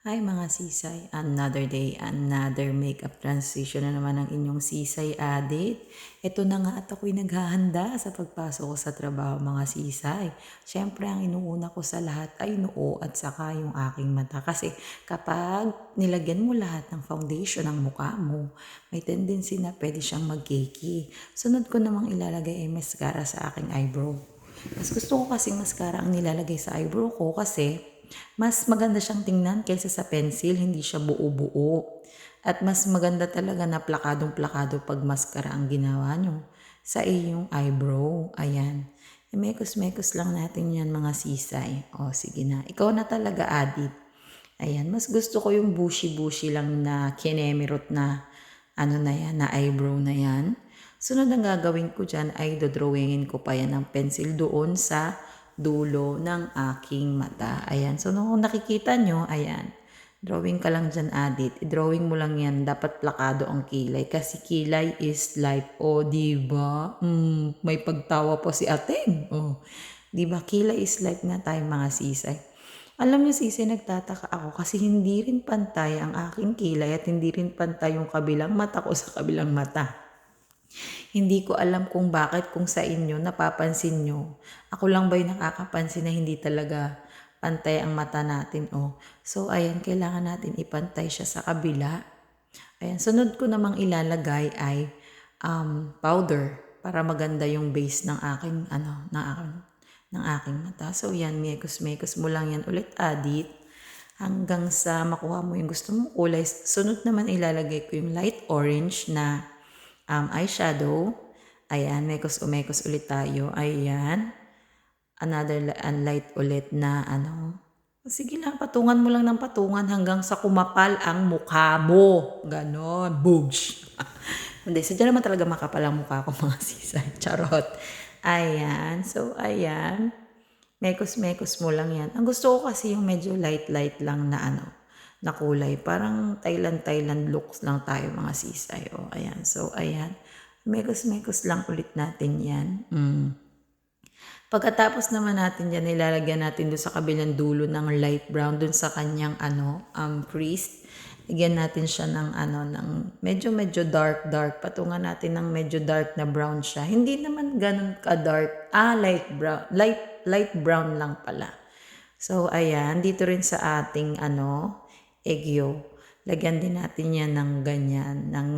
Hi mga sisay, another day, another makeup transition na naman ang inyong sisay addit. Ito na nga at ako'y naghahanda sa pagpasok ko sa trabaho mga sisay. Siyempre ang inuuna ko sa lahat ay noo at saka yung aking mata. Kasi kapag nilagyan mo lahat ng foundation ng mukha mo, may tendency na pwede siyang mag-cakey. Sunod ko namang ilalagay ay mascara sa aking eyebrow. Mas gusto ko kasing mascara ang nilalagay sa eyebrow ko kasi mas maganda siyang tingnan kaysa sa pencil, hindi siya buo-buo. At mas maganda talaga na plakadong-plakado pag mascara ang ginawa nyo sa iyong eyebrow. Ayan. Mekos-mekos lang natin yan mga sisay. O sige na. Ikaw na talaga addit. Ayan. Mas gusto ko yung bushy-bushy lang na kinemirot na ano na yan, na eyebrow na yan. Sunod ang gagawin ko dyan ay dodrawingin ko pa yan ng pencil doon sa dulo ng aking mata. Ayan. So, nung nakikita nyo, ayan. Drawing ka lang dyan, addit. I-drawing mo lang yan. Dapat plakado ang kilay. Kasi kilay is life. O, diba? May pagtawa po si Ateng. O, diba? Kilay is life nga tayo mga sisay. Alam niyo sisay, nagtataka ako kasi hindi rin pantay ang aking kilay at hindi rin pantay yung kabilang mata ko sa kabilang mata. Hindi ko alam kung bakit, kung sa inyo, napapansin nyo. Ako lang ba yung nakakapansin na hindi talaga pantay ang mata natin, oh. So, ayan, kailangan natin ipantay siya sa kabila. Ayan, sunod ko namang ilalagay ay powder para maganda yung base ng aking, ng aking mata. So, yan, mekos-mekos mo lang yan ulit, addit. Hanggang sa makuha mo yung gusto mong kulay. Sunod naman ilalagay ko yung light orange na eyeshadow. Ayan, mekos ulit tayo. Ayan. Another light ulit na Sige lang, patungan mo lang ng patungan hanggang sa kumapal ang mukha mo. Ganon. Boobs. Hindi, sadya naman talaga makapal ang mukha ko mga sisay. Charot. Ayan. So, ayan. Mekos mo lang yan. Ang gusto ko kasi yung medyo light lang na na kulay. Parang Thailand looks lang tayo mga sisay. O, ayan. So, ayan. Mekos lang ulit natin yan. Pagkatapos naman natin yan, nilalagyan natin doon sa kabilang dulo ng light brown, doon sa kanyang crease. Lagyan natin siya ng ng medyo dark. Patungan natin ng medyo dark na brown siya. Hindi naman ganun ka dark. Light brown. Light brown lang pala. So, ayan. Dito rin sa ating egyo. Lagyan din natin yan ng ganyan, ng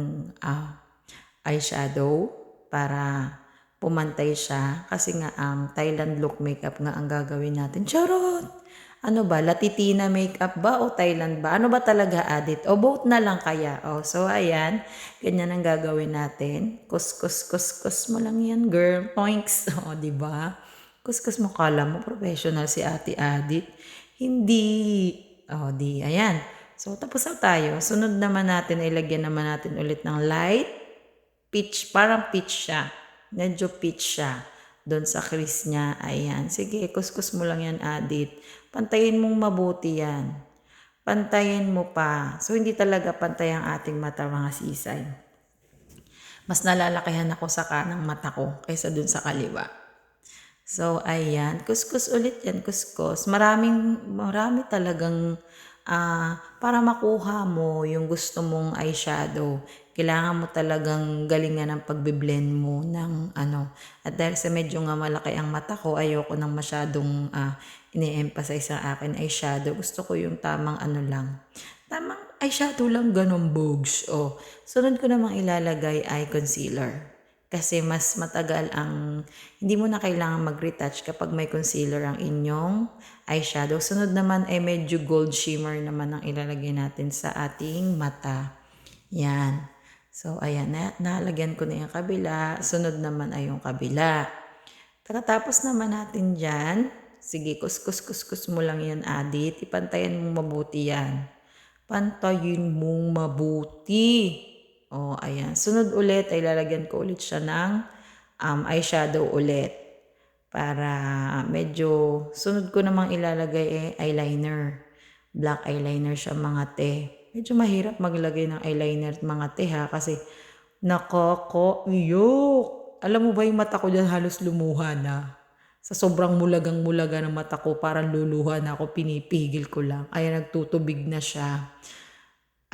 eyeshadow para pumantay siya. Kasi nga ang Thailand look makeup nga ang gagawin natin. Charot! Ano ba? Latitina makeup ba o Thailand ba? Ano ba talaga, addit? O both na lang kaya? O, so ayan. Ganyan ang gagawin natin. Kus mo lang yan, girl. Points. O, diba? Kus mo. Kala mo professional si ate addit. Hindi. O, di. Ayan. So, tapos na tayo. Sunod naman natin, ilagyan naman natin ulit ng light peach. Parang peach siya. Medyo peach siya. Doon sa crease niya. Ayan. Sige, kuskus mo lang yan, addit. Pantayin mong mabuti yan. Pantayin mo pa. So, hindi talaga pantay ang ating mata, mga sisay. Mas nalalakihan ako sa kanang mata ko kaysa dun sa kaliwa. So, ayan. Kuskus ulit yan, kuskus. Marami talagang para makuha mo yung gusto mong eyeshadow. Kailangan mo talagang galingan ng pagbiblend mo ng At dahil sa medyo nga malaki ang mata ko, ayoko nang masyadong ini-emphasize sa akin eyeshadow. Gusto ko yung tamang lang. Tamang eyeshadow lang, ganun bogs. O, sunod ko namang ilalagay ay concealer. Kasi mas matagal hindi mo na kailangan mag-retouch kapag may concealer ang inyong eyeshadow. Sunod naman ay medyo gold shimmer naman ang ilalagay natin sa ating mata. Yan. So, ayan, nalagyan ko na yung kabila. Sunod naman ay yung kabila. Pagkatapos naman natin dyan, sige, kuskus mo lang yan, addit. Ipantayan mong mabuti yan. Pantayin mong mabuti. O, ayan. Sunod ulit, ay lalagyan ko ulit siya ng eyeshadow ulit. Para medyo, sunod ko namang ilalagay eyeliner. Black eyeliner siya mga te. Medyo mahirap maglagay ng eyeliner mga te ha, kasi nakakaiyok. Alam mo ba yung mata ko dyan halos lumuha na. Sa sobrang mulagang-mulaga ng mata ko, parang luluha na ako, pinipigil ko lang. Ayan, nagtutubig na siya.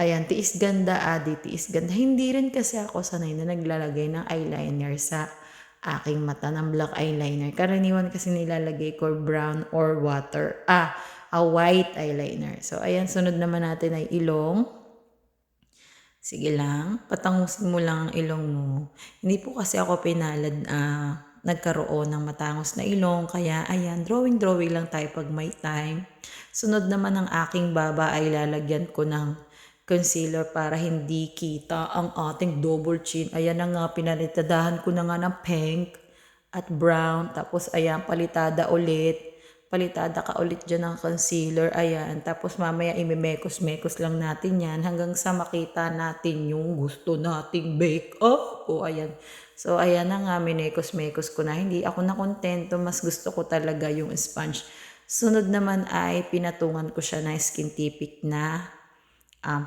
Ayan, tiis ganda, Adi, tiis ganda. Hindi rin kasi ako sanay na naglalagay ng eyeliner sa aking mata, ng black eyeliner. Karaniwan kasi nilalagay ko brown or a white eyeliner. So, ayan, sunod naman natin ay ilong. Sige lang, patangusin mo lang ang ilong mo. Hindi po kasi ako pinalad nagkaroon ng matangos na ilong. Kaya ayan, drawing-drawing lang tayo pag may time. Sunod naman ang aking baba ay lalagyan ko ng concealer para hindi kita ang ating double chin. Ayan na nga, pinalitadahan ko na nga ng pink at brown. Tapos ayan, palitada ulit. Palitada ka ulit dyan ng concealer. Ayan. Tapos mamaya imimekos-mekos lang natin yan hanggang sa makita natin yung gusto nating bake up. O ayan. So ayan na nga, minekos-mekos ko na. Hindi ako nakontento. Mas gusto ko talaga yung sponge. Sunod naman ay pinatungan ko siya ng Skin Tipic na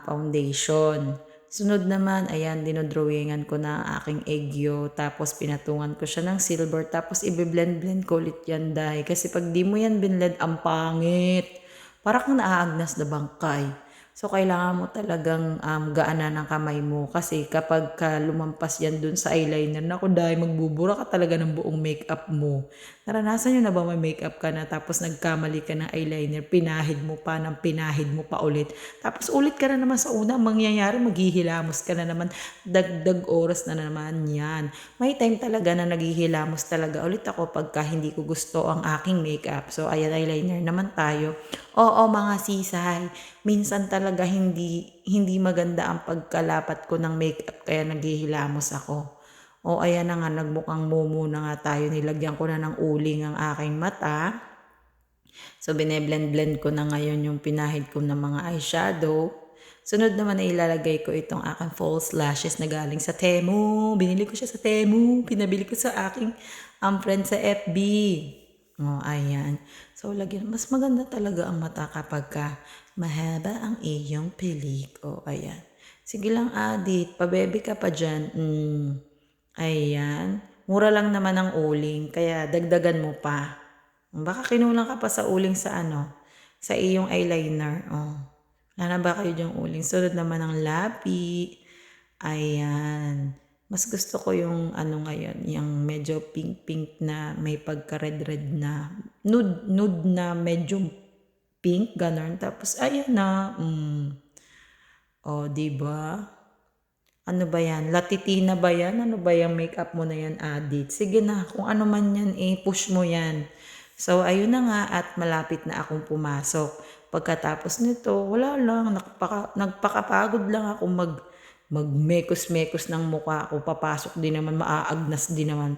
foundation. Sunod naman, ayan, dinodrawingan ko na ang aking egyo. Tapos pinatungan ko siya ng silver. Tapos i-blend-blend ko ulit yan, dahil. Kasi pag di mo yan binlend, ang pangit. Para kang naaagnas na bangkay. So, kailangan mo talagang gaanan ng kamay mo. Kasi kapag lumampas yan dun sa eyeliner, naku, dahil magbubura ka talaga ng buong makeup mo. Naranasan nyo na ba may makeup ka na tapos nagkamali ka ng eyeliner, pinahid mo pa ng pinahid mo pa ulit. Tapos ulit ka na naman sa una, mangyayari, maghihilamos ka na naman, dagdag oras na naman yan. May time talaga na naghihilamos talaga ulit ako pagka hindi ko gusto ang aking makeup. So ayan, eyeliner naman tayo. Oo mga sisay, minsan talaga hindi maganda ang pagkalapat ko ng makeup kaya naghihilamos ako. O ayan na nga, nagmukhang mumu na nga tayo. Nilagyan ko na ng uling ang aking mata. So bineblend-blend ko na ngayon yung pinahid ko ng mga eyeshadow. Sunod naman ay ilalagay ko itong aking false lashes na galing sa Temu. Binili ko siya sa Temu. Pinabili ko sa aking friend sa FB. Oh, ayan. So, lagyan. Mas maganda talaga ang mata kapag mahaba ang iyong pilik. Oh, ayan. Sige lang, Adit. Pabebe ka pa dyan. Ayan. Mura lang naman ang uling. Kaya, dagdagan mo pa. Baka kinulang ka pa sa uling sa sa iyong eyeliner. Oh. Wala na ba kayo dyang uling? Sunod naman ang lapi. Ayan. Mas gusto ko yung ngayon, yung medyo pink-pink na may pagka-red-red na nude na medyo pink, ganun. Tapos ayan na. Oh, di ba? Ano ba yan? Latitina ba yan? Ano ba yung makeup mo na yan, Adit? Sige na, kung ano man yan, push mo yan. So, ayun na nga, at malapit na akong pumasok. Pagkatapos nito, wala lang, nagpakapagod lang ako magmekos-mekos ng mukha ko. Papasok din naman, maaagnas din naman.